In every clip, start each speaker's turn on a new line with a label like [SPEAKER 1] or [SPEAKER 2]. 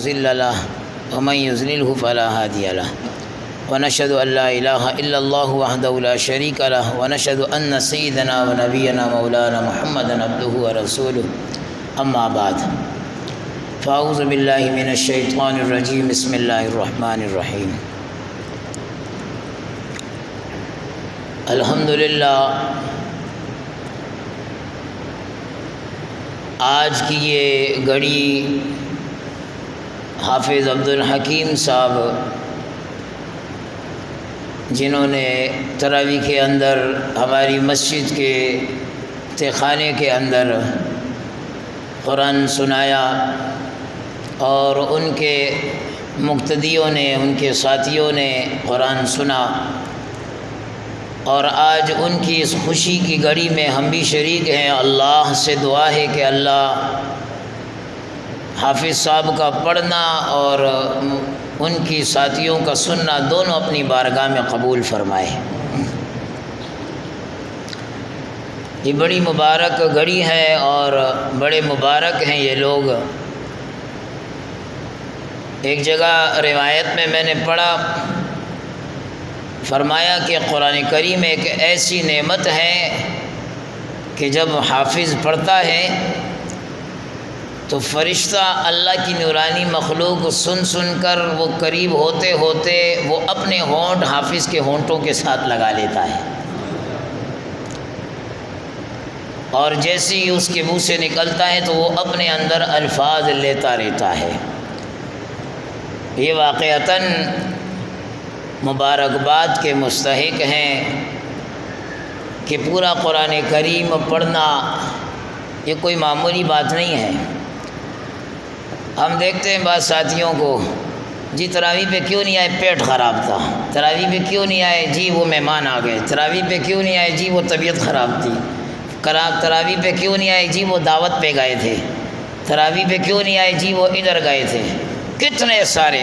[SPEAKER 1] مضل له ومن يضلله فلا هادي له ونشهد أن لا إله إلا الله وحده لا شريك له ونشهد أن سيدنا ونبينا مولانا محمدا عبده ورسوله أما بعد فأعوذ بالله من الشيطان الرجيم بسم الله الرحمن الرحيم الحمدللہ آج کی یہ گھڑی حافظ عبدالحکیم صاحب جنہوں نے تراویح کے اندر ہماری مسجد کے تہخانے کے اندر قرآن سنایا اور ان کے مقتدیوں نے ان کے ساتھیوں نے قرآن سنا اور آج ان کی اس خوشی کی گھڑی میں ہم بھی شریک ہیں۔ اللہ سے دعا ہے کہ اللہ حافظ صاحب کا پڑھنا اور ان کی ساتھیوں کا سننا دونوں اپنی بارگاہ میں قبول فرمائے۔ یہ بڑی مبارک گھڑی ہے اور بڑے مبارک ہیں یہ لوگ۔ ایک جگہ روایت میں نے پڑھا، فرمایا کہ قرآن کریم ایک ایسی نعمت ہے کہ جب حافظ پڑھتا ہے تو فرشتہ اللہ کی نورانی مخلوق سن سن کر وہ قریب ہوتے ہوتے وہ اپنے ہونٹ حافظ کے ہونٹوں کے ساتھ لگا لیتا ہے، اور جیسے ہی اس کے منہ سے نکلتا ہے تو وہ اپنے اندر الفاظ لیتا رہتا ہے۔ یہ واقعتاً مبارکباد کے مستحق ہیں کہ پورا قرآن کریم پڑھنا یہ کوئی معمولی بات نہیں ہے۔ ہم دیکھتے ہیں بعض ساتھیوں کو، جی تراویح پہ کیوں نہیں آئے؟ پیٹ خراب تھا۔ تراویح پہ کیوں نہیں آئے؟ جی وہ مہمان آ گئے۔ تراویح پہ کیوں نہیں آئے؟ جی وہ طبیعت خراب تھی۔ تراویح پہ کیوں نہیں آئے؟ جی وہ دعوت پہ گئے تھے۔ تراویح پہ کیوں نہیں آئے؟ جی وہ ادھر گئے تھے۔ کتنے سارے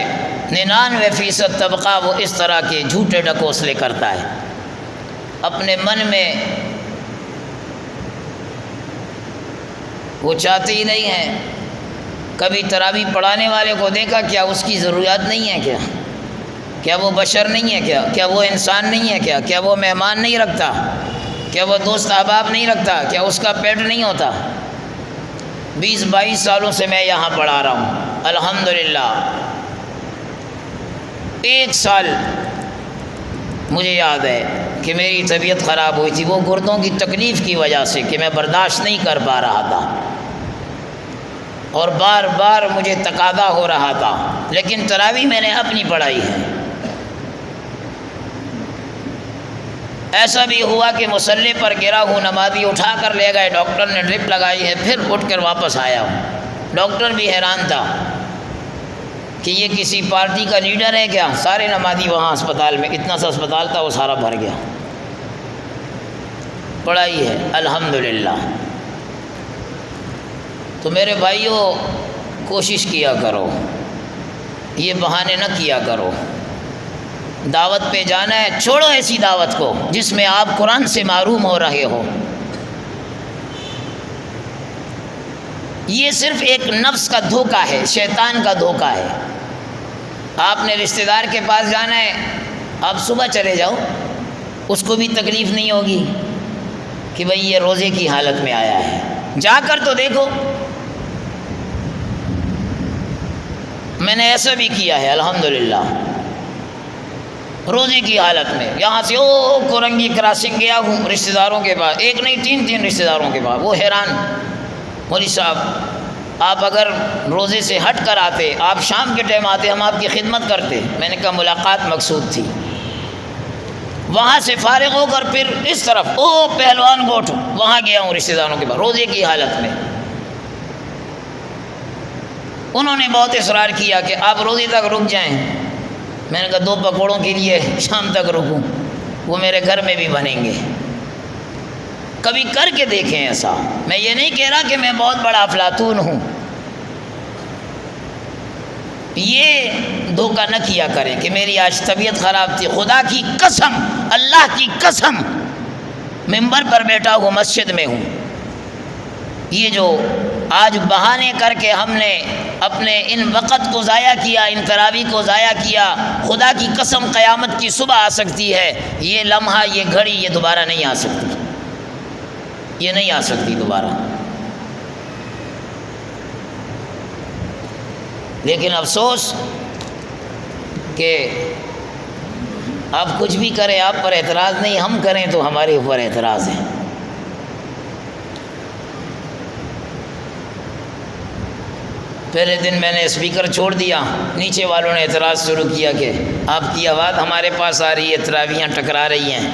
[SPEAKER 1] 99% طبقہ وہ اس طرح کے جھوٹے ڈکوسلے کرتا ہے، اپنے من میں وہ چاہتے ہی نہیں ہیں۔ کبھی تراویح پڑھانے والے کو دیکھا، کیا اس کی ضروریات نہیں ہے؟ کیا وہ بشر نہیں ہے؟ کیا وہ انسان نہیں ہے؟ کیا وہ مہمان نہیں رکھتا؟ کیا وہ دوست احباب نہیں رکھتا؟ کیا اس کا پیٹ نہیں ہوتا؟ 20-22 سالوں سے میں یہاں پڑھا رہا ہوں الحمدللہ۔ ایک سال مجھے یاد ہے کہ میری طبیعت خراب ہوئی تھی، وہ گردوں کی تکلیف کی وجہ سے کہ میں برداشت نہیں کر پا رہا تھا اور بار بار مجھے تقاضا ہو رہا تھا، لیکن تراویح میں نے اپنی پڑھائی ہے۔ ایسا بھی ہوا کہ مصلی پر گرا ہوں، نمازی اٹھا کر لے گئے، ڈاکٹر نے ڈرپ لگائی ہے، پھر اٹھ کر واپس آیا ہوں۔ ڈاکٹر بھی حیران تھا کہ یہ کسی پارٹی کا لیڈر ہے کیا؟ سارے نمازی وہاں اسپتال میں، اتنا سا اسپتال تھا، وہ سارا بھر گیا۔ پڑھائی ہے الحمدللہ۔ تو میرے بھائیوں، کوشش کیا کرو، یہ بہانے نہ کیا کرو۔ دعوت پہ جانا ہے، چھوڑو ایسی دعوت کو جس میں آپ قرآن سے محروم ہو رہے ہو۔ یہ صرف ایک نفس کا دھوکہ ہے، شیطان کا دھوکہ ہے۔ آپ نے رشتہ دار کے پاس جانا ہے، آپ صبح چلے جاؤ، اس کو بھی تکلیف نہیں ہوگی کہ بھئی یہ روزے کی حالت میں آیا ہے۔ جا کر تو دیکھو۔ میں نے ایسا بھی کیا ہے الحمدللہ، روزے کی حالت میں یہاں سے کورنگی کراسنگ گیا ہوں رشتہ داروں کے پاس، ایک نہیں 3 رشتہ داروں کے پاس۔ وہ حیران، مولوی صاحب آپ اگر روزے سے ہٹ کر آتے، آپ شام کے ٹائم آتے، ہم آپ کی خدمت کرتے۔ میں نے کہا ملاقات مقصود تھی۔ وہاں سے فارغ ہو کر پھر اس طرف پہلوان گوٹھ، وہاں گیا ہوں رشتہ داروں کے پاس روزے کی حالت میں۔ انہوں نے بہت اصرار کیا کہ آپ روزے تک رک جائیں۔ میں نے کہا 2 پکوڑوں کے لیے شام تک رکوں، وہ میرے گھر میں بھی بنیں گے۔ کبھی کر کے دیکھیں ایسا۔ میں یہ نہیں کہہ رہا کہ میں بہت بڑا افلاطون ہوں، یہ دھوکہ نہ کیا کریں کہ میری آج طبیعت خراب تھی۔ خدا کی قسم، اللہ کی قسم، ممبر پر بیٹھا ہوں، مسجد میں ہوں۔ یہ جو آج بہانے کر کے ہم نے اپنے ان وقت کو ضائع کیا، ان تراویح کو ضائع کیا، خدا کی قسم قیامت کی صبح آ سکتی ہے، یہ لمحہ، یہ گھڑی، یہ دوبارہ نہیں آ سکتی، یہ نہیں آ سکتی دوبارہ۔ لیکن افسوس کہ آپ کچھ بھی کریں آپ پر اعتراض نہیں، ہم کریں تو ہمارے اوپر اعتراض ہے۔ پہلے دن میں نے اسپیکر چھوڑ دیا، نیچے والوں نے اعتراض شروع کیا کہ آپ کی آواز ہمارے پاس آ رہی ہے، تراویحیں ٹکرا رہی ہیں۔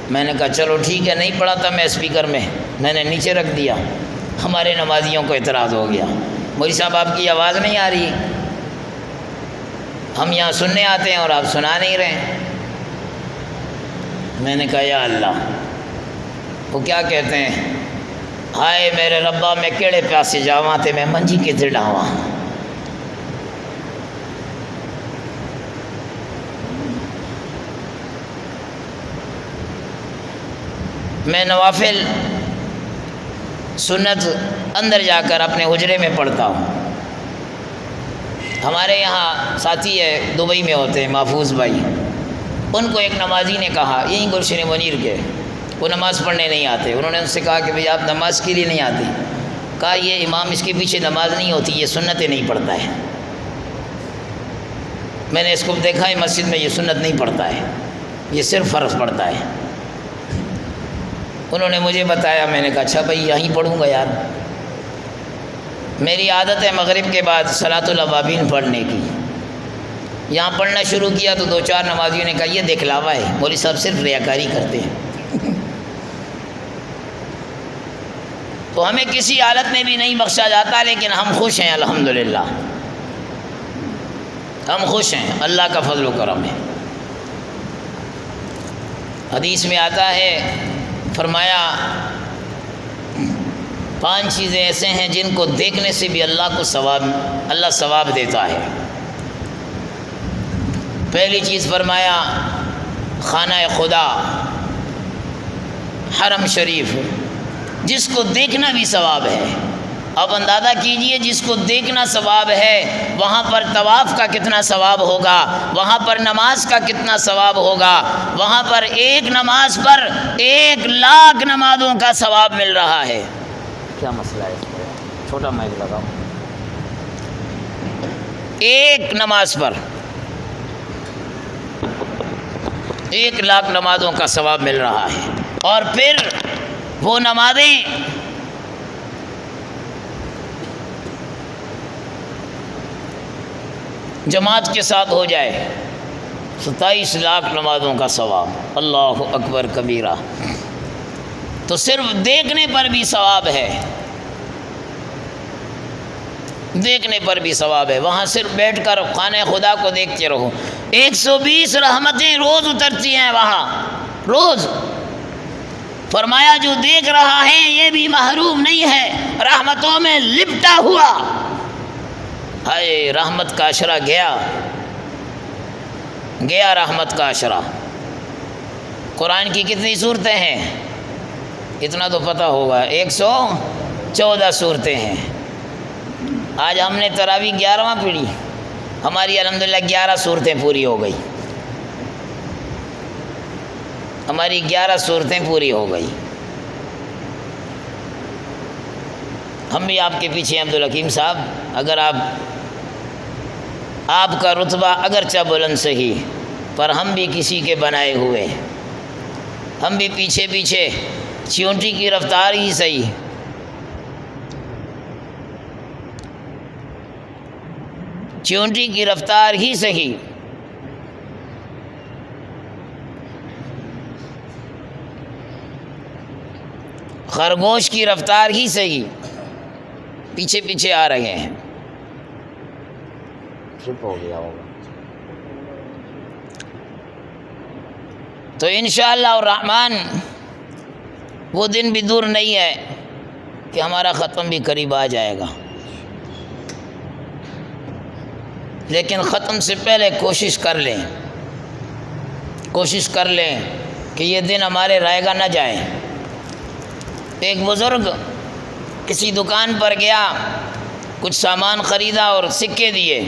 [SPEAKER 1] میں نے کہا چلو ٹھیک ہے، نہیں پڑھا تھا میں اسپیکر میں نے نیچے رکھ دیا۔ ہمارے نمازیوں کو اعتراض ہو گیا، مولوی صاحب آپ کی آواز نہیں آ رہی، ہم یہاں سننے آتے ہیں اور آپ سنا نہیں رہے۔ میں نے کہا یا اللہ، وہ کیا کہتے ہیں، ہائے میرے ربا میں کیڑے پیاسے جاواں تے میں منجی کتے ڈاواں۔ میں نوافل سنت اندر جا کر اپنے حجرے میں پڑھتا ہوں۔ ہمارے یہاں ساتھی ہے دبئی میں ہوتے ہیں محفوظ بھائی، ان کو ایک نمازی نے کہا، یہیں گلشن منیر کے، وہ نماز پڑھنے نہیں آتے، انہوں نے ان سے کہا کہ بھئی آپ نماز کے لیے نہیں آتے؟ کہا یہ امام اس کے پیچھے نماز نہیں ہوتی، یہ سنتیں نہیں پڑھتا ہے۔ میں نے اس کو دیکھا ہے مسجد میں، یہ سنت نہیں پڑھتا ہے، یہ صرف فرض پڑھتا ہے۔ انہوں نے مجھے بتایا، میں نے کہا اچھا بھائی یہیں پڑھوں گا یار۔ میری عادت ہے مغرب کے بعد صلاۃ الاوابین پڑھنے کی، یہاں پڑھنا شروع کیا تو 2-4 نمازیوں نے کہا یہ دکھلاوا ہے، مولوی صاحب صرف ریاکاری کرتے ہیں۔ تو ہمیں کسی حالت میں بھی نہیں بخشا جاتا، لیکن ہم خوش ہیں الحمدللہ، ہم خوش ہیں، اللہ کا فضل و کرم ہے۔ حدیث میں آتا ہے، فرمایا 5 چیزیں ایسے ہیں جن کو دیکھنے سے بھی اللہ ثواب دیتا ہے۔ پہلی چیز فرمایا خانہ خدا، حرم شریف، جس کو دیکھنا بھی ثواب ہے۔ اب اندازہ کیجئے جس کو دیکھنا ثواب ہے، وہاں پر طواف کا کتنا ثواب ہوگا، وہاں پر نماز کا کتنا ثواب ہوگا، وہاں پر ایک نماز پر 1,00,000 نمازوں کا ثواب مل رہا ہے۔ کیا مسئلہ ہے اس پر؟ چھوٹا مائک لگاؤ۔ ایک نماز پر 1,00,000 نمازوں کا ثواب مل رہا ہے، اور پھر وہ نمازیں جماعت کے ساتھ ہو جائے، 27,00,000 نمازوں کا ثواب۔ اللہ اکبر کبیرہ۔ تو صرف دیکھنے پر بھی ثواب ہے، دیکھنے پر بھی ثواب ہے، وہاں صرف بیٹھ کر خانہ خدا کو دیکھتے رہو۔ 120 رحمتیں روز اترتی ہیں وہاں، روز۔ فرمایا جو دیکھ رہا ہے یہ بھی محروم نہیں ہے، رحمتوں میں لپٹا ہوا۔ ہائے رحمت کا عشرہ گیا رحمت کا عشرہ۔ قرآن کی کتنی صورتیں ہیں؟ اتنا تو پتہ ہوگا، 114 صورتیں ہیں۔ آج ہم نے تراویح 11واں پڑھی، ہماری الحمدللہ 11 صورتیں پوری ہو گئی، ہماری 11 صورتیں پوری ہو گئی۔ ہم بھی آپ کے پیچھے ہیں عبدالحکیم صاحب، اگر آپ کا رتبہ اگرچہ بلند صحیح، پر ہم بھی کسی کے بنائے ہوئے، ہم بھی پیچھے پیچھے چیونٹی کی رفتار ہی صحیح، چیونٹی کی رفتار ہی صحیح۔ خرگوش کی رفتار ہی صحیح، پیچھے پیچھے آ رہے ہیں۔ چپ ہو گیا ہوگا تو انشاءاللہ الرحمن وہ دن بھی دور نہیں ہے کہ ہمارا ختم بھی قریب آ جائے گا، لیکن ختم سے پہلے کوشش کر لیں کہ یہ دن ہمارے رائے گا نہ جائے۔ ایک بزرگ کسی دکان پر گیا، کچھ سامان خریدا اور سکے دیے،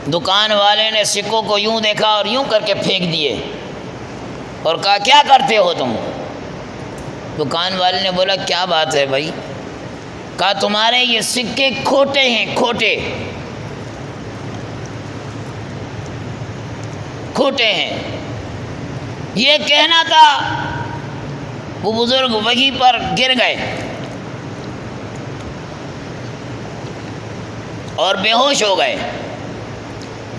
[SPEAKER 1] دکان والے نے سکوں کو یوں دیکھا اور یوں کر کے پھینک دیے اور کہا کیا کرتے ہو تم؟ دکان والے نے بولا کیا بات ہے بھائی؟ کہا تمہارے یہ سکے کھوٹے ہیں، کھوٹے کھوٹے ہیں۔ یہ کہنا تھا، وہ بزرگ وہیں پر گر گئے اور بے ہوش ہو گئے۔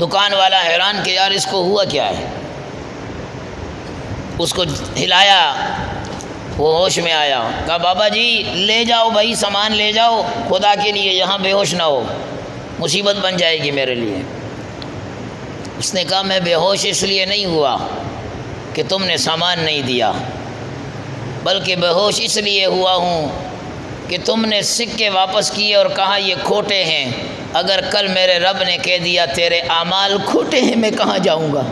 [SPEAKER 1] دکان والا حیران کہ یار اس کو ہوا کیا ہے، اس کو ہلایا، وہ ہوش میں آیا، کہا بابا جی لے جاؤ بھائی، سامان لے جاؤ، خدا کے لیے یہاں بے ہوش نہ ہو، مصیبت بن جائے گی میرے لیے۔ اس نے کہا میں بے ہوش اس لیے نہیں ہوا کہ تم نے سامان نہیں دیا، بلکہ بے ہوش اس لیے ہوا ہوں کہ تم نے سکے واپس کیے اور کہا یہ کھوٹے ہیں۔ اگر کل میرے رب نے کہہ دیا تیرے اعمال کھوٹے ہیں، میں کہاں جاؤں گا؟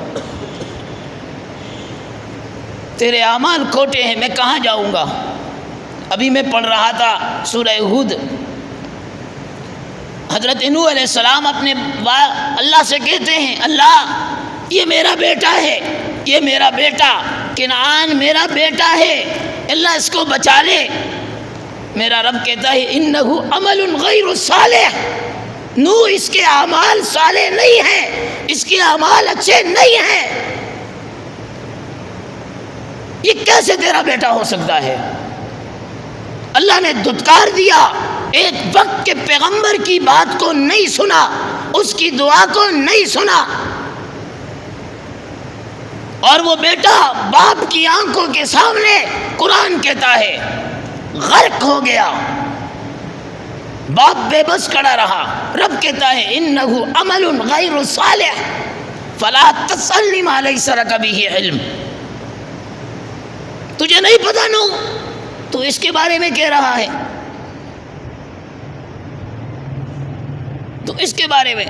[SPEAKER 1] تیرے اعمال کھوٹے ہیں، میں کہاں جاؤں گا؟ ابھی میں پڑھ رہا تھا سورہ ہود، حضرت نوح علیہ السلام اپنے اللہ سے کہتے ہیں اللہ یہ میرا بیٹا ہے، یہ میرا بیٹا کنعان میرا بیٹا ہے، اللہ اس کو بچا لے۔ میرا رب کہتا ہے انہ عمل غیر صالح، نوح اس کے اعمال صالح نہیں ہیں، اس کے اعمال اچھے نہیں ہیں، یہ کیسے تیرا بیٹا ہو سکتا ہے؟ اللہ نے دھتکار دیا، ایک وقت کے پیغمبر کی بات کو نہیں سنا، اس کی دعا کو نہیں سنا، اور وہ بیٹا باپ کی آنکھوں کے سامنے قرآن کہتا ہے غرق ہو گیا، باپ بے بس کھڑا رہا۔ رب کہتا ہے انہ عمل غیر صالح فلا تسألنی ما لیس لک بہ علم، تجھے نہیں پتا نو تو اس کے بارے میں کہہ رہا ہے، تو اس کے بارے میں۔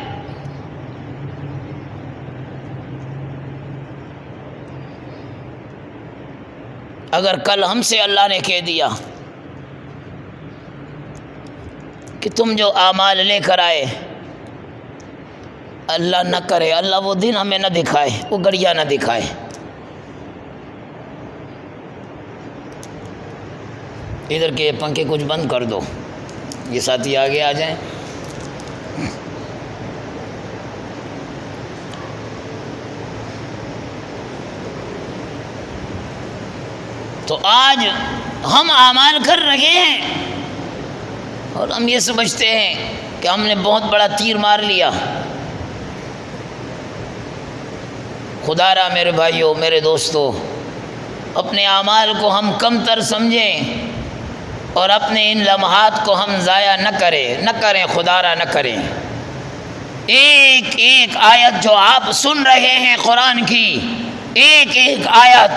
[SPEAKER 1] اگر کل ہم سے اللہ نے کہہ دیا کہ تم جو اعمال لے کر آئے، اللہ نہ کرے، اللہ وہ دن ہمیں نہ دکھائے، وہ گڑیا نہ دکھائے، ادھر کے پنکھے کچھ بند کر دو، یہ ساتھی آگے آ جائیں۔ تو آج ہم اعمال کر رہے ہیں اور ہم یہ سمجھتے ہیں کہ ہم نے بہت بڑا تیر مار لیا۔ خدا را میرے بھائیوں، میرے دوستو، اپنے اعمال کو ہم کم تر سمجھیں اور اپنے ان لمحات کو ہم ضائع نہ کریں، خدا را نہ کریں۔ ایک ایک آیت جو آپ سن رہے ہیں قرآن کی، ایک ایک آیت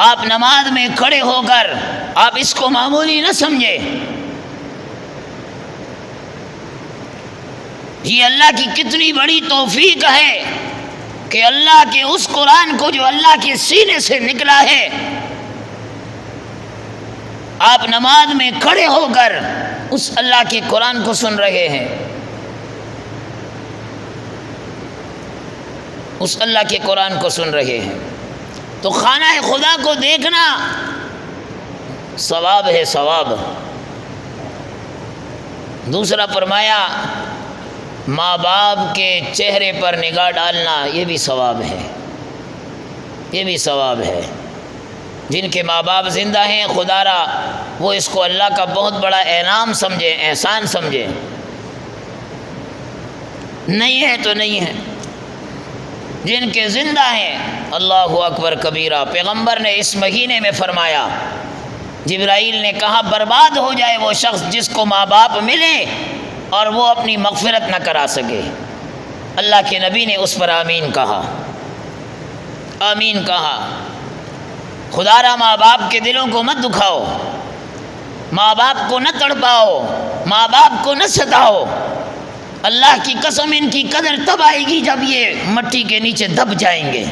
[SPEAKER 1] آپ نماز میں کھڑے ہو کر آپ اس کو معمولی نہ سمجھیں، یہ اللہ کی کتنی بڑی توفیق ہے کہ اللہ کے اس قرآن کو جو اللہ کے سینے سے نکلا ہے، آپ نماز میں کھڑے ہو کر اس اللہ کے قرآن کو سن رہے ہیں، اس اللہ کے قرآن کو سن رہے ہیں۔ تو خانہ خدا کو دیکھنا ثواب ہے، ثواب۔ دوسرا فرمایا ماں باپ کے چہرے پر نگاہ ڈالنا، یہ بھی ثواب ہے، یہ بھی ثواب ہے۔ جن کے ماں باپ زندہ ہیں، خدا را وہ اس کو اللہ کا بہت بڑا انعام سمجھیں، احسان سمجھیں، نہیں ہے تو نہیں ہے۔ جن کے زندہ ہیں، اللہ اکبر کبیرہ، پیغمبر نے اس مہینے میں فرمایا، جبرائیل نے کہا برباد ہو جائے وہ شخص جس کو ماں باپ ملے اور وہ اپنی مغفرت نہ کرا سکے۔ اللہ کے نبی نے اس پر آمین کہا، آمین کہا۔ خدا را ماں باپ کے دلوں کو مت دکھاؤ، ماں باپ کو نہ تڑپاؤ، ماں باپ کو نہ ستاؤ۔ اللہ کی قسم ان کی قدر تب آئے گی جب یہ مٹی کے نیچے دب جائیں گے،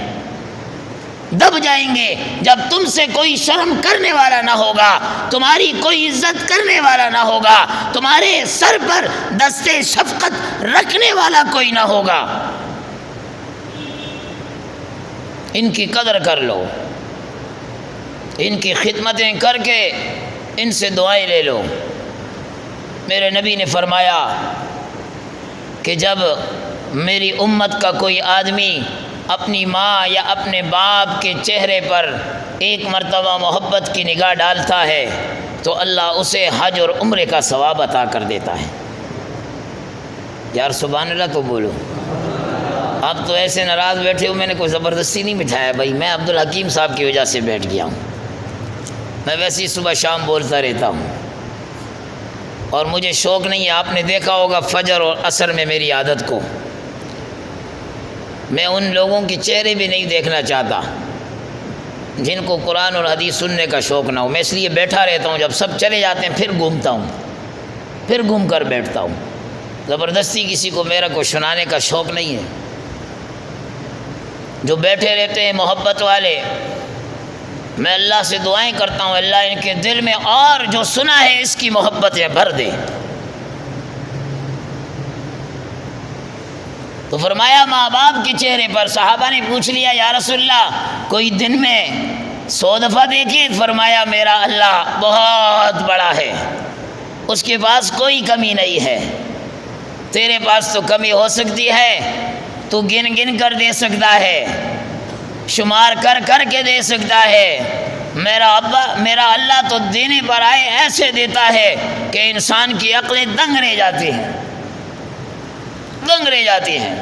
[SPEAKER 1] دب جائیں گے جب تم سے کوئی شرم کرنے والا نہ ہوگا، تمہاری کوئی عزت کرنے والا نہ ہوگا، تمہارے سر پر دستے شفقت رکھنے والا کوئی نہ ہوگا۔ ان کی قدر کر لو، ان کی خدمتیں کر کے ان سے دعائیں لے لو۔ میرے نبی نے فرمایا کہ جب میری امت کا کوئی آدمی اپنی ماں یا اپنے باپ کے چہرے پر ایک مرتبہ محبت کی نگاہ ڈالتا ہے تو اللہ اسے حج اور عمرے کا ثواب عطا کر دیتا ہے۔ یار سبحان اللہ تو بولو۔ آپ تو ایسے ناراض بیٹھے ہو، میں نے کوئی زبردستی نہیں بٹھایا بھائی، میں عبدالحکیم صاحب کی وجہ سے بیٹھ گیا ہوں۔ میں ویسے ہی صبح شام بولتا رہتا ہوں اور مجھے شوق نہیں ہے۔ آپ نے دیکھا ہوگا فجر اور عصر میں میری عادت کو، میں ان لوگوں کے چہرے بھی نہیں دیکھنا چاہتا جن کو قرآن اور حدیث سننے کا شوق نہ ہو۔ میں اس لیے بیٹھا رہتا ہوں، جب سب چلے جاتے ہیں پھر گھومتا ہوں، پھر گھوم کر بیٹھتا ہوں۔ زبردستی کسی کو میرا کو سنانے کا شوق نہیں ہے۔ جو بیٹھے رہتے ہیں محبت والے، میں اللہ سے دعائیں کرتا ہوں اللہ ان کے دل میں اور جو سنا ہے اس کی محبتیں بھر دے۔ تو فرمایا ماں باپ کے چہرے پر، صحابہ نے پوچھ لیا یا رسول اللہ کوئی دن میں 100 دفعہ دیکھے؟ فرمایا میرا اللہ بہت بڑا ہے، اس کے پاس کوئی کمی نہیں ہے، تیرے پاس تو کمی ہو سکتی ہے، تو گن گن کر دے سکتا ہے، شمار کر کر کے دے سکتا ہے، میرا اللہ تو دینے پر آئے ایسے دیتا ہے کہ انسان کی عقلیں دنگ رہ جاتی ہیں، دنگ رہ جاتی ہیں۔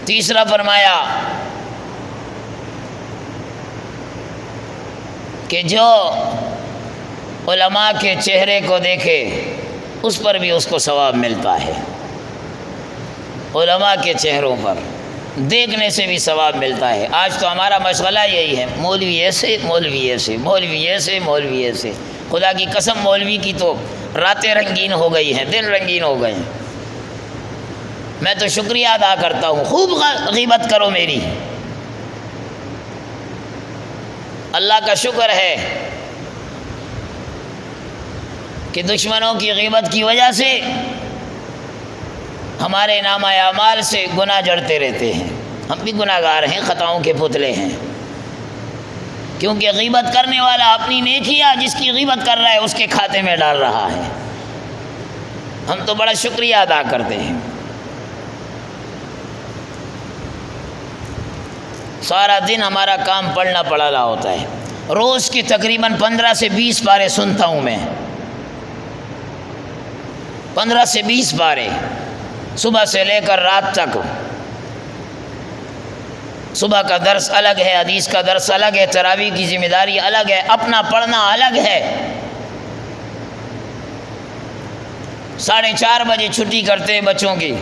[SPEAKER 1] تیسرا فرمایا کہ جو علماء کے چہرے کو دیکھے اس پر بھی اس کو ثواب ملتا ہے، علماء کے چہروں پر دیکھنے سے بھی ثواب ملتا ہے۔ آج تو ہمارا مشغلہ یہی ہے، مولوی ایسے، مولوی ایسے، مولوی ایسے، مولوی ایسے۔ خدا کی قسم مولوی کی تو راتیں رنگین ہو گئی ہیں، دن رنگین ہو گئے ہیں۔ میں تو شکریہ ادا کرتا ہوں، خوب غیبت کرو میری، اللہ کا شکر ہے کہ دشمنوں کی غیبت کی وجہ سے ہمارے نامہ اعمال سے گناہ جڑتے رہتے ہیں۔ ہم بھی گناہ گار ہیں، خطاؤں کے پتلے ہیں، کیونکہ غیبت کرنے والا اپنی نیکیاں جس کی غیبت کر رہا ہے اس کے کھاتے میں ڈال رہا ہے۔ ہم تو بڑا شکریہ ادا کرتے ہیں۔ سارا دن ہمارا کام پڑھنا پڑھانا ہوتا ہے، روز کی تقریباً 15 سے 20 پارے سنتا ہوں میں، 15 سے 20 پارے صبح سے لے کر رات تک۔ صبح کا درس الگ ہے، حدیث کا درس الگ ہے، تراویح کی ذمہ داری الگ ہے، اپنا پڑھنا الگ ہے۔ 4:30 بجے چھٹی کرتے ہیں بچوں کی،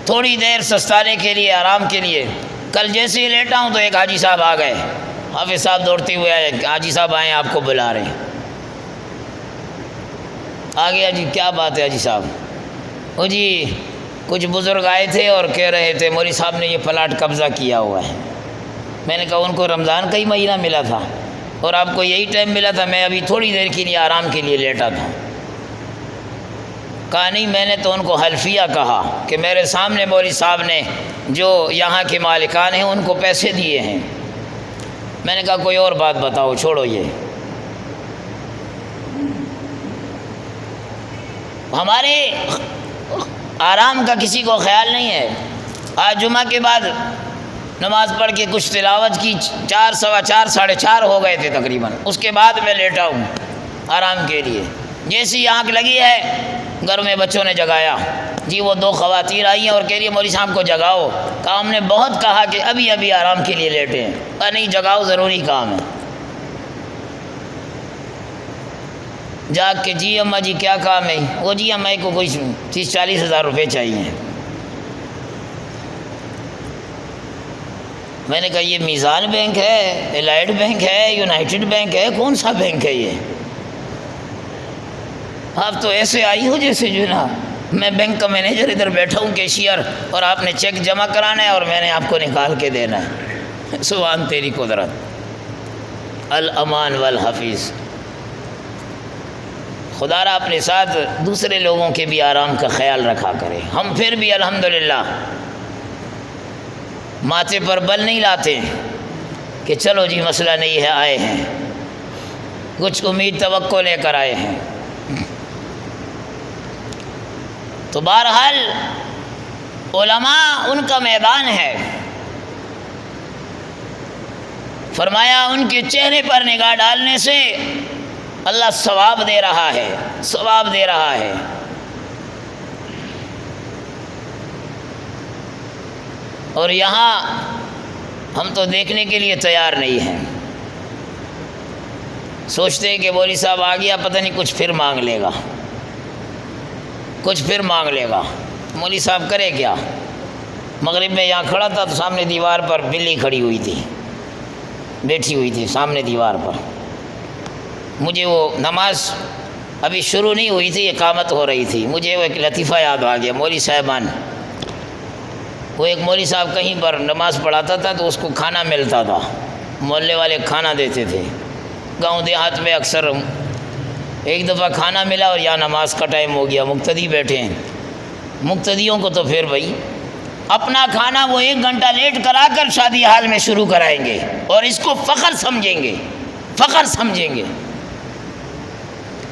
[SPEAKER 1] تھوڑی دیر سستانے کے لیے، آرام کے لیے۔ کل جیسے ہی لیٹا ہوں تو ایک حاجی صاحب آ گئے، حافظ صاحب دوڑتے ہوئے آئے، حاجی صاحب آئے آپ کو بلا رہے ہیں۔ آ گیا جی، کیا بات ہے حاجی صاحب؟ وہ جی کچھ بزرگ آئے تھے اور کہہ رہے تھے مولوی صاحب نے یہ پلاٹ قبضہ کیا ہوا ہے۔ میں نے کہا ان کو رمضان کا ہی مہینہ ملا تھا اور آپ کو یہی ٹائم ملا تھا، میں ابھی تھوڑی دیر کے لیے آرام کے لیے لیٹا تھا۔ کہا نہیں، میں نے تو ان کو حلفیہ کہا کہ میرے سامنے مولوی صاحب نے جو یہاں کے مالکان ہیں ان کو پیسے دیے ہیں۔ میں نے کہا کوئی اور بات بتاؤ، چھوڑو یہ۔ ہمارے آرام کا کسی کو خیال نہیں ہے۔ آج جمعہ کے بعد نماز پڑھ کے کچھ تلاوت کی، 4 سوا 4 4:30 ہو گئے تھے تقریباً، اس کے بعد میں لیٹا ہوں آرام کے لیے۔ جیسی آنکھ لگی ہے گھر میں بچوں نے جگایا جی، وہ 2 خواتین آئی ہیں اور کہہ رہی ہے مولوی صاحب کو جگاؤ۔ کہا ہم نے بہت کہا کہ ابھی ابھی آرام کے لیے لیٹے ہیں۔ کہا نہیں، جگاؤ، ضروری کام ہے۔ جاگ کے جی اماں جی کیا کام ہے؟ وہ جی اماں کو کوئی 30-40 ہزار روپے چاہیے۔ میں نے کہا یہ میزان بینک ہے، الائٹ بینک ہے، یونائٹڈ بینک ہے، کون سا بینک ہے یہ؟ آپ تو ایسے آئی ہو جیسے جو نا میں بینک کا مینیجر ادھر بیٹھا ہوں کیشیئر، اور آپ نے چیک جمع کرانا ہے اور میں نے آپ کو نکال کے دینا ہے۔ سبحان تیری قدرت، الامان والحفیظ۔ خدا را اپنے ساتھ دوسرے لوگوں کے بھی آرام کا خیال رکھا کرے۔ ہم پھر بھی الحمدللہ ماتھے پر بل نہیں لاتے کہ چلو جی مسئلہ نہیں ہے، آئے ہیں، کچھ امید توقع لے کر آئے ہیں۔ تو بہرحال علماء ان کا میدان ہے۔ فرمایا ان کے چہرے پر نگاہ ڈالنے سے اللہ ثواب دے رہا ہے، ثواب دے رہا ہے۔ اور یہاں ہم تو دیکھنے کے لیے تیار نہیں ہیں، سوچتے ہیں کہ مولوی صاحب آ گیا، پتہ نہیں کچھ پھر مانگ لے گا، کچھ پھر مانگ لے گا۔ مولوی صاحب کرے کیا؟ مغرب میں یہاں کھڑا تھا تو سامنے دیوار پر بلی کھڑی ہوئی تھی، بیٹھی ہوئی تھی سامنے دیوار پر۔ مجھے وہ نماز ابھی شروع نہیں ہوئی تھی، اقامت ہو رہی تھی، مجھے وہ ایک لطیفہ یاد آ گیا۔ مولوی صاحبان، وہ ایک مولوی صاحب کہیں پر نماز پڑھاتا تھا تو اس کو کھانا ملتا تھا، محلے والے کھانا دیتے تھے۔ گاؤں دیہات میں اکثر ایک دفعہ کھانا ملا اور یہاں نماز کا ٹائم ہو گیا، مقتدی بیٹھے ہیں۔ مقتدیوں کو تو پھر بھائی اپنا کھانا وہ 1 گھنٹہ لیٹ کرا کر شادی حال میں شروع کرائیں گے اور اس کو فخر سمجھیں گے، فخر سمجھیں گے۔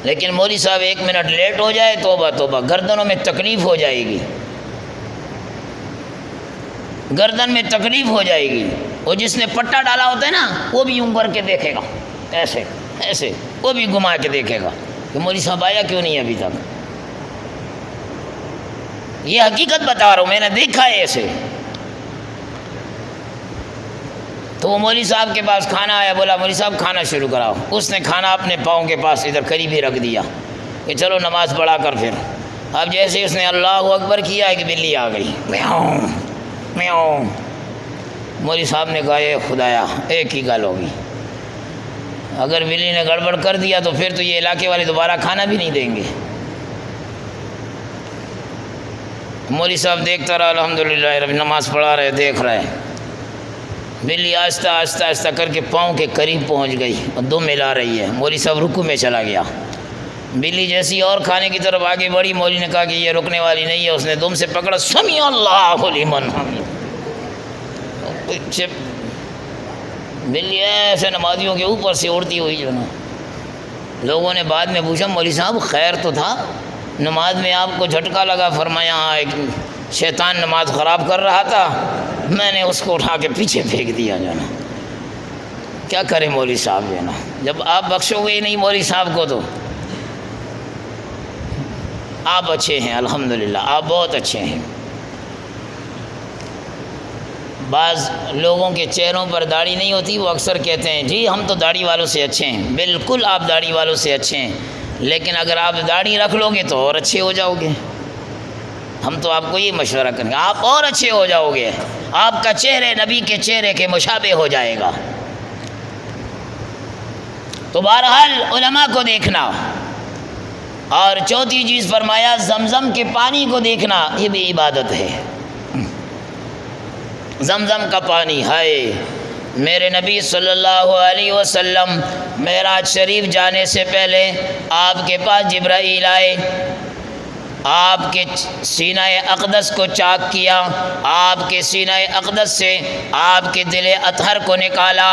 [SPEAKER 1] لیکن مولوی صاحب 1 منٹ لیٹ ہو جائے، توبہ توبہ، گردنوں میں تکلیف ہو جائے گی، گردن میں تکلیف ہو جائے گی۔ وہ جس نے پٹا ڈالا ہوتا ہے نا، وہ بھی یوں کر کے دیکھے گا، ایسے ایسے، وہ بھی گھما کے دیکھے گا کہ مولوی صاحب آیا کیوں نہیں ابھی تک۔ یہ حقیقت بتا رہا ہوں، میں نے دیکھا ہے ایسے۔ تو وہ مولوی صاحب کے پاس کھانا آیا، بولا مولوی صاحب کھانا شروع کراؤ۔ اس نے کھانا اپنے پاؤں کے پاس ادھر قریب ہی رکھ دیا کہ چلو نماز پڑھا کر پھر۔ اب جیسے اس نے اللہ اکبر کیا کہ بلی آ گئی، میاؤں میاؤں۔ مولوی صاحب نے کہا اے خدایا، ایک ہی گل ہوگی، اگر بلی نے گڑبڑ کر دیا تو پھر تو یہ علاقے والے دوبارہ کھانا بھی نہیں دیں گے۔ مولوی صاحب دیکھتا رہا، الحمدللہ رب، نماز پڑھا رہے، دیکھ رہے۔ بلی آہستہ آہستہ آہستہ کر کے پاؤں کے قریب پہنچ گئی اور دم ملا رہی ہے۔ مولوی صاحب رکوع میں چلا گیا۔ بلی جیسی اور کھانے کی طرف آگے بڑھی، مولوی نے کہا کہ یہ رکنے والی نہیں ہے۔ اس نے دم سے پکڑا، سمیع اللہ لمن حمید۔ بلی ایسے نمازیوں کے اوپر سے اڑتی ہوئی جو نا۔ لوگوں نے بعد میں پوچھا مولوی صاحب خیر تو تھا، نماز میں آپ کو جھٹکا لگا؟ فرمایا ہاں، ایک شیطان نماز خراب کر رہا تھا، میں نے اس کو اٹھا کے پیچھے پھینک دیا جو نا۔ کیا کرے مولوی صاحب جو نا، جب آپ بخشو گے ہی نہیں مولوی صاحب کو تو۔ آپ اچھے ہیں الحمدللہ، آپ بہت اچھے ہیں۔ بعض لوگوں کے چہروں پر داڑھی نہیں ہوتی، وہ اکثر کہتے ہیں جی ہم تو داڑھی والوں سے اچھے ہیں۔ بالکل آپ داڑھی والوں سے اچھے ہیں، لیکن اگر آپ داڑھی رکھ لو گے تو اور اچھے ہو جاؤ گے۔ ہم تو آپ کو یہ مشورہ کریں گے، آپ اور اچھے ہو جاؤ گے، آپ کا چہرے نبی کے چہرے کے مشابہ ہو جائے گا۔ تو بہرحال علماء کو دیکھنا، اور چوتھی چیز فرمایا زمزم کے پانی کو دیکھنا، یہ بھی عبادت ہے۔ زمزم کا پانی، ہائے میرے نبی صلی اللہ علیہ وسلم معراج شریف جانے سے پہلے آپ کے پاس جبرائیل آئے، آپ کے سینہ اقدس کو چاک کیا، آپ کے سینہ اقدس سے آپ کے دل اطہر کو نکالا،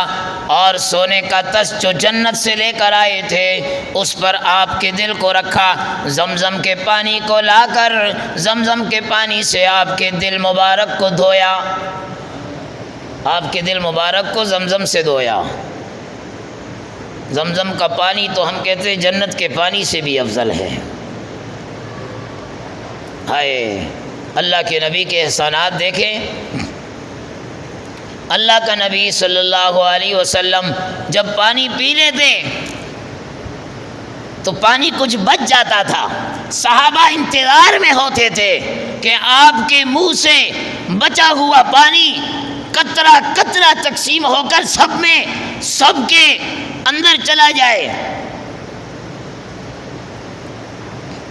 [SPEAKER 1] اور سونے کا تس جو جنت سے لے کر آئے تھے اس پر آپ کے دل کو رکھا، زمزم کے پانی کو لا کر زمزم کے پانی سے آپ کے دل مبارک کو دھویا، آپ کے دل مبارک کو زمزم سے دھویا۔ زمزم کا پانی تو ہم کہتے ہیں جنت کے پانی سے بھی افضل ہے۔ ہائے اللہ کے نبی کے احسانات دیکھیں۔ اللہ کا نبی صلی اللہ علیہ وسلم جب پانی پی لیتے تو پانی کچھ بچ جاتا تھا، صحابہ انتظار میں ہوتے تھے کہ آپ کے منہ سے بچا ہوا پانی قطرہ قطرہ تقسیم ہو کر سب کے اندر چلا جائے۔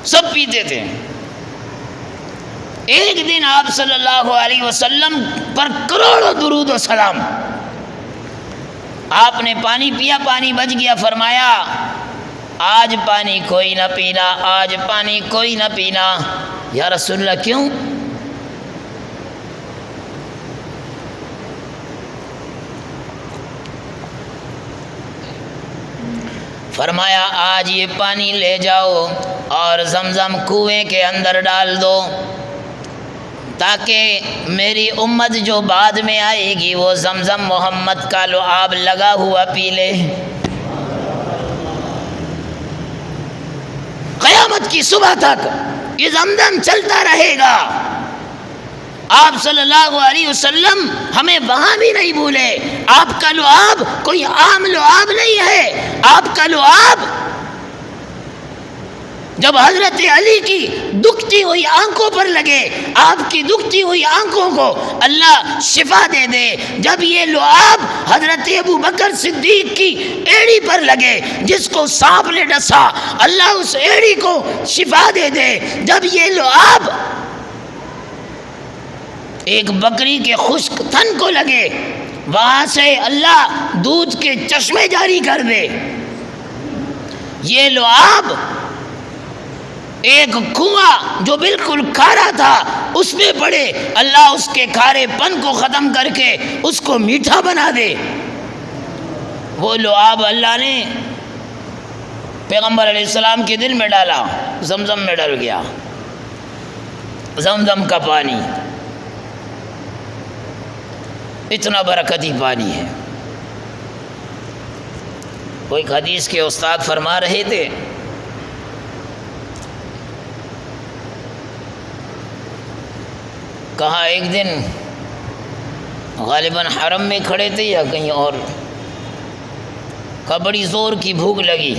[SPEAKER 1] سب پیتے تھے۔ ایک دن آپ صلی اللہ علیہ وسلم پر کروڑوں درود و سلام. آپ نے پانی پیا، پانی بچ گیا، فرمایا آج پانی کوئی نہ پینا، آج پانی کوئی نہ پینا. یا رسول اللہ کیوں؟ فرمایا آج یہ پانی لے جاؤ اور زمزم کنویں کے اندر ڈال دو، تاکہ میری امت جو بعد میں آئے گی وہ زمزم محمد کا لعاب لگا ہوا پی لے. قیامت کی صبح تک یہ زمزم چلتا رہے گا. آپ صلی اللہ علیہ وسلم ہمیں وہاں بھی نہیں بھولے. آپ کا لعاب کوئی عام لعاب نہیں ہے. آپ کا لعاب جب حضرت علی کی دکھتی ہوئی آنکھوں پر لگے، آپ کی دکھتی ہوئی آنکھوں کو اللہ شفا دے دے. جب یہ لعاب حضرت ابو بکر صدیق کی ایڑی پر لگے جس کو سانپ نے ڈسا، اللہ اس ایڑی کو شفا دے دے. جب یہ لعاب ایک بکری کے خشک تھن کو لگے، وہاں سے اللہ دودھ کے چشمے جاری کر دے. یہ لعاب ایک کنواں جو بالکل کھارا تھا اس میں پڑے، اللہ اس کے کھارے پن کو ختم کر کے اس کو میٹھا بنا دے. وہ لعاب اللہ نے پیغمبر علیہ السلام کے دل میں ڈالا، زمزم میں ڈل گیا. زمزم کا پانی اتنا برکتی پانی ہے. وہ ایک حدیث کے استاد فرما رہے تھے، کہا ایک دن غالباً حرم میں کھڑے تھے یا کہیں اور، کہا بڑی زور کی بھوک لگی.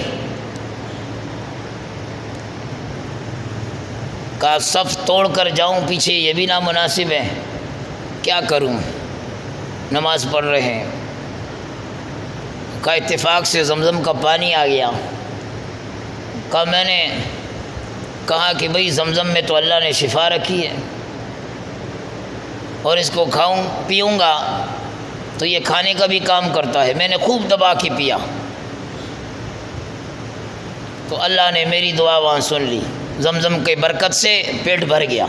[SPEAKER 1] کہا صف توڑ کر جاؤں پیچھے یہ بھی نامناسب ہے، کیا کروں، نماز پڑھ رہے ہیں. کہا اتفاق سے زمزم کا پانی آ گیا. کہا میں نے کہا کہ بھئی زمزم میں تو اللہ نے شفا رکھی ہے اور اس کو کھاؤں پیوں گا تو یہ کھانے کا بھی کام کرتا ہے. میں نے خوب دبا کے پیا تو اللہ نے میری دعا وہاں سن لی. زمزم کی برکت سے پیٹ بھر گیا.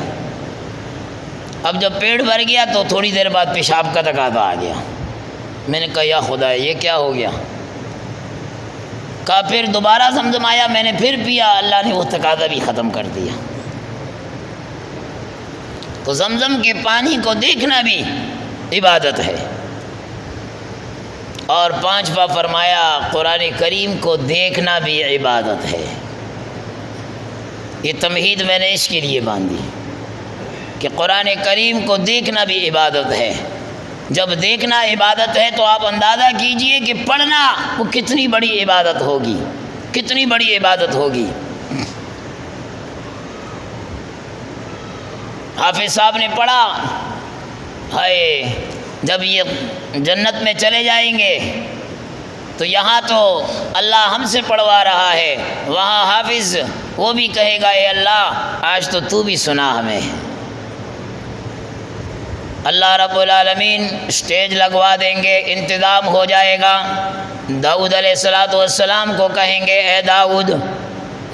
[SPEAKER 1] اب جب پیٹ بھر گیا تو تھوڑی دیر بعد پیشاب کا تقاضا آ گیا. میں نے کہا یا خدا یہ کیا ہو گیا؟ کہا پھر دوبارہ زمزم آیا، میں نے پھر پیا، اللہ نے وہ تقاضا بھی ختم کر دیا. تو زمزم کے پانی کو دیکھنا بھی عبادت ہے. اور پانچواں فرمایا قرآن کریم کو دیکھنا بھی عبادت ہے. یہ تمہید میں نے اس کے لیے باندھی کہ قرآن کریم کو دیکھنا بھی عبادت ہے. جب دیکھنا عبادت ہے تو آپ اندازہ کیجئے کہ پڑھنا وہ کتنی بڑی عبادت ہوگی، کتنی بڑی عبادت ہوگی. حافظ صاحب نے پڑھا ہائے جب یہ جنت میں چلے جائیں گے تو یہاں تو اللہ ہم سے پڑھوا رہا ہے، وہاں حافظ وہ بھی کہے گا اے اللہ آج تو بھی سنا ہمیں. اللہ رب العالمین اسٹیج لگوا دیں گے، انتظام ہو جائے گا. داؤد علیہ السلام کو کہیں گے اے داؤد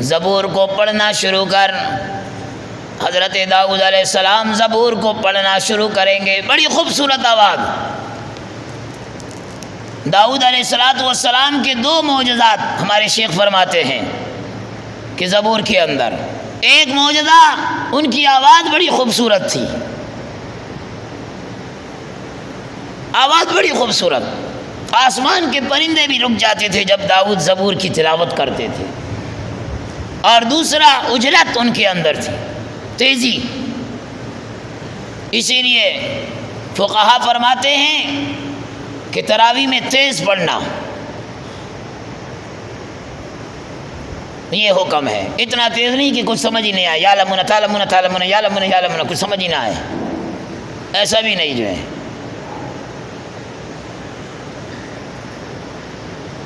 [SPEAKER 1] زبور کو پڑھنا شروع کر. حضرت داؤد علیہ السلام زبور کو پڑھنا شروع کریں گے. بڑی خوبصورت آواز. داؤد علیہ السلام کے دو معجزات ہمارے شیخ فرماتے ہیں کہ زبور کے اندر ایک معجزہ ان کی آواز بڑی خوبصورت تھی، آواز بڑی خوبصورت، آسمان کے پرندے بھی رک جاتے تھے جب داؤد زبور کی تلاوت کرتے تھے. اور دوسرا اجلت ان کے اندر تھی، تیزی. اسی لیے فقہا فرماتے ہیں کہ تراویح میں تیز پڑھنا یہ حکم ہے. اتنا تیز نہیں کہ کچھ سمجھ ہی نہیں آئے، یا لمن تعلمون تعلمون یا لمن یا لمن کچھ سمجھ ہی نہ آئے، ایسا بھی نہیں جو ہے.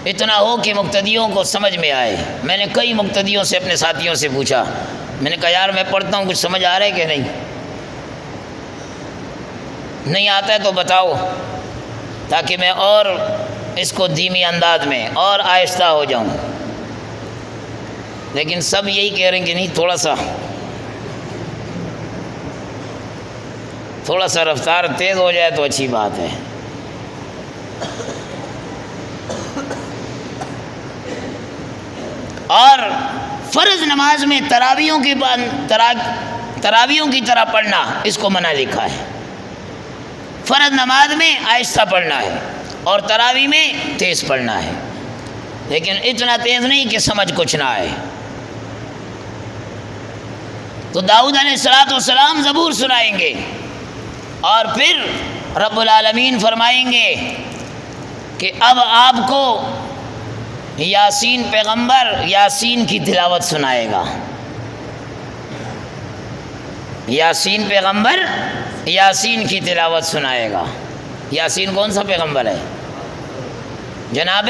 [SPEAKER 1] اتنا ہو کہ مقتدیوں کو سمجھ میں آئے. میں نے کئی مقتدیوں سے اپنے ساتھیوں سے پوچھا، میں نے کہا یار میں پڑھتا ہوں کچھ سمجھ آ رہا ہے کہ نہیں؟ نہیں آتا ہے تو بتاؤ تاکہ میں اور اس کو دھیمی انداز میں اور آہستہ ہو جاؤں. لیکن سب یہی کہہ رہے ہیں کہ نہیں تھوڑا سا رفتار تیز ہو جائے تو اچھی بات ہے. اور فرض نماز میں تراویحوں کی طرح پڑھنا اس کو منع لکھا ہے. فرض نماز میں آہستہ پڑھنا ہے اور تراویح میں تیز پڑھنا ہے، لیکن اتنا تیز نہیں کہ سمجھ کچھ نہ آئے. تو داؤد علیہ السلام زبور سنائیں گے اور پھر رب العالمین فرمائیں گے کہ اب آپ کو یاسین پیغمبر یاسین کی تلاوت سنائے گا. یاسین پیغمبر یاسین کی تلاوت سنائے گا. یاسین کون سا پیغمبر ہے؟ جناب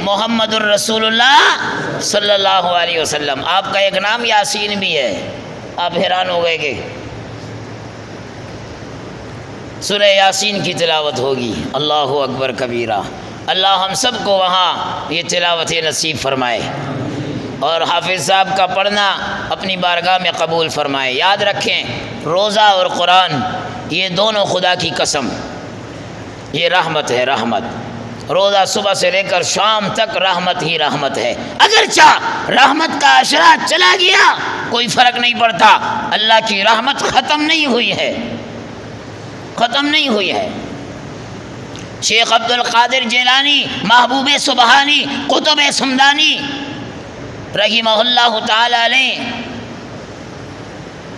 [SPEAKER 1] محمد الرسول اللہ صلی اللہ علیہ وسلم. آپ کا ایک نام یاسین بھی ہے. آپ حیران ہو گئے کہ سورہ یاسین کی تلاوت ہوگی. اللہ اکبر کبیرہ. اللہ ہم سب کو وہاں یہ تلاوت نصیب فرمائے اور حافظ صاحب کا پڑھنا اپنی بارگاہ میں قبول فرمائے. یاد رکھیں روزہ اور قرآن یہ دونوں خدا کی قسم، یہ رحمت ہے، رحمت. روزہ صبح سے لے کر شام تک رحمت ہی رحمت ہے. اگرچہ رحمت کا اشرا چلا گیا کوئی فرق نہیں پڑتا، اللہ کی رحمت ختم نہیں ہوئی ہے، ختم نہیں ہوئی ہے. شیخ عبد القادر جیلانی، محبوب سبحانی، قطب سمدانی رحمہ اللہ تعالی علیہ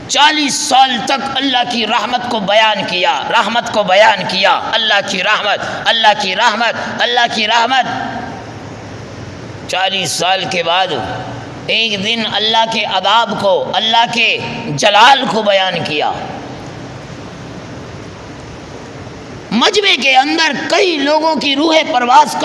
[SPEAKER 1] 40 سال تک اللہ کی رحمت کو بیان کیا، رحمت کو بیان کیا. اللہ کی رحمت، اللہ کی رحمت، اللہ کی رحمت. 40 سال کے بعد ایک دن اللہ کے عذاب کو، اللہ کے جلال کو بیان کیا. مجمع کے اندر کئی لوگوں کی روح پرواز کر